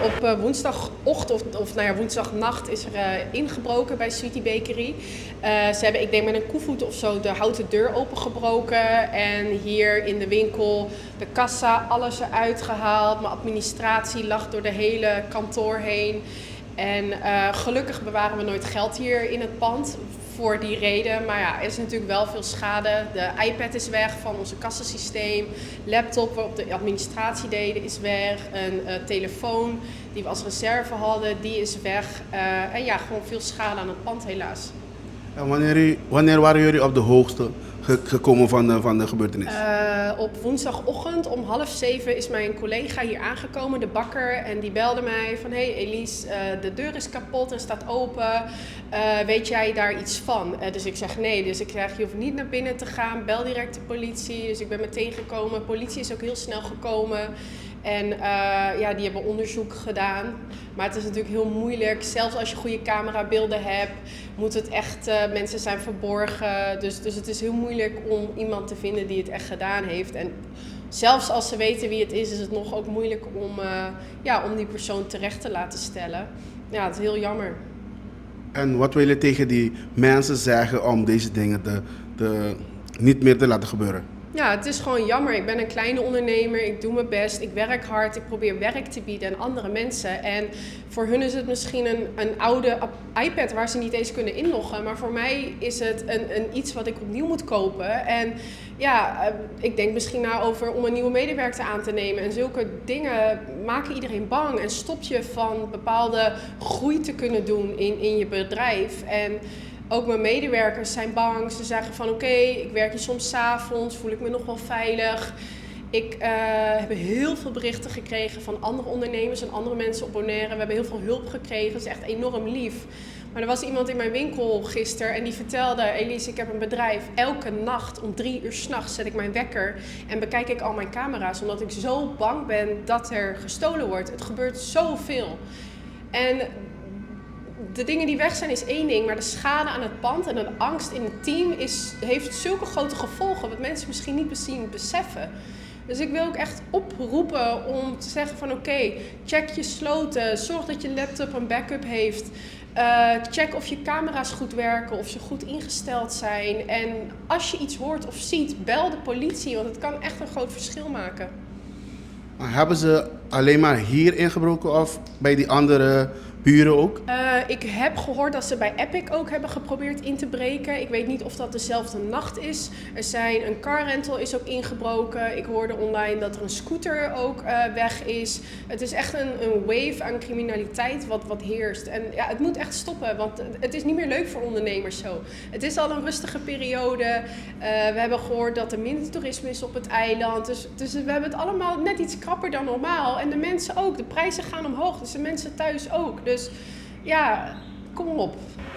Op woensdagochtend of nou ja, woensdagnacht is er ingebroken bij Sweetie Bakery. Ze hebben, ik denk met een koevoet of zo, de houten deur opengebroken. En hier in de winkel de kassa, alles eruit gehaald. Mijn administratie lag door de hele kantoor heen. En gelukkig bewaren we nooit geld hier in het pand voor die reden. Maar ja, er is natuurlijk wel veel schade. De iPad is weg van onze kassasysteem. Laptop waarop de administratie deden is weg. Een telefoon die we als reserve hadden, die is weg. En ja, gewoon veel schade aan het pand helaas. En wanneer waren jullie op de hoogte gekomen van de gebeurtenis? Op woensdagochtend om 6:30 is mijn collega hier aangekomen, de bakker. En die belde mij van, hey Elise, de deur is kapot en staat open. Weet jij daar iets van? Dus ik zeg nee. Dus ik zeg, je hoeft niet naar binnen te gaan. Bel direct de politie. Dus ik ben meteen gekomen. De politie is ook heel snel gekomen. En ja, die hebben onderzoek gedaan. Maar het is natuurlijk heel moeilijk. Zelfs als je goede camerabeelden hebt, moet het echt, mensen zijn verborgen. Dus het is heel moeilijk om iemand te vinden die het echt gedaan heeft. En zelfs als ze weten wie het is het nog ook moeilijk om die persoon terecht te laten stellen. Ja, het is heel jammer. En wat wil je tegen die mensen zeggen om deze dingen niet meer te laten gebeuren? Ja, het is gewoon jammer. Ik ben een kleine ondernemer, ik doe mijn best, ik werk hard, ik probeer werk te bieden aan andere mensen. En voor hun is het misschien een oude iPad waar ze niet eens kunnen inloggen. Maar voor mij is het een iets wat ik opnieuw moet kopen. En ja, ik denk misschien na over om een nieuwe medewerker aan te nemen. En zulke dingen maken iedereen bang en stopt je van bepaalde groei te kunnen doen in je bedrijf. En ook mijn medewerkers zijn bang. Ze zeggen van oké, ik werk hier soms 's avonds, voel ik me nog wel veilig. Ik heb heel veel berichten gekregen van andere ondernemers en andere mensen op Bonaire. We hebben heel veel hulp gekregen, dat is echt enorm lief. Maar er was iemand in mijn winkel gisteren en die vertelde, Elise, ik heb een bedrijf. Elke nacht om 3 uur 's nachts zet ik mijn wekker en bekijk ik al mijn camera's. Omdat ik zo bang ben dat er gestolen wordt. Het gebeurt zoveel. En de dingen die weg zijn is één ding, maar de schade aan het pand en de angst in het team heeft zulke grote gevolgen wat mensen misschien niet beseffen. Dus ik wil ook echt oproepen om te zeggen van oké, check je sloten, zorg dat je laptop een backup heeft. Check of je camera's goed werken, of ze goed ingesteld zijn. En als je iets hoort of ziet, bel de politie, want het kan echt een groot verschil maken. Hebben ze alleen maar hier ingebroken of bij die andere buren ook? Ik heb gehoord dat ze bij Epic ook hebben geprobeerd in te breken. Ik weet niet of dat dezelfde nacht is. Een car rental is ook ingebroken. Ik hoorde online dat er een scooter ook weg is. Het is echt een wave aan criminaliteit wat heerst. En ja, het moet echt stoppen, want het is niet meer leuk voor ondernemers zo. Het is al een rustige periode. We hebben gehoord dat er minder toerisme is op het eiland. Dus we hebben het allemaal net iets krapper dan normaal. En de mensen ook. De prijzen gaan omhoog, dus de mensen thuis ook. Dus ja, kom op.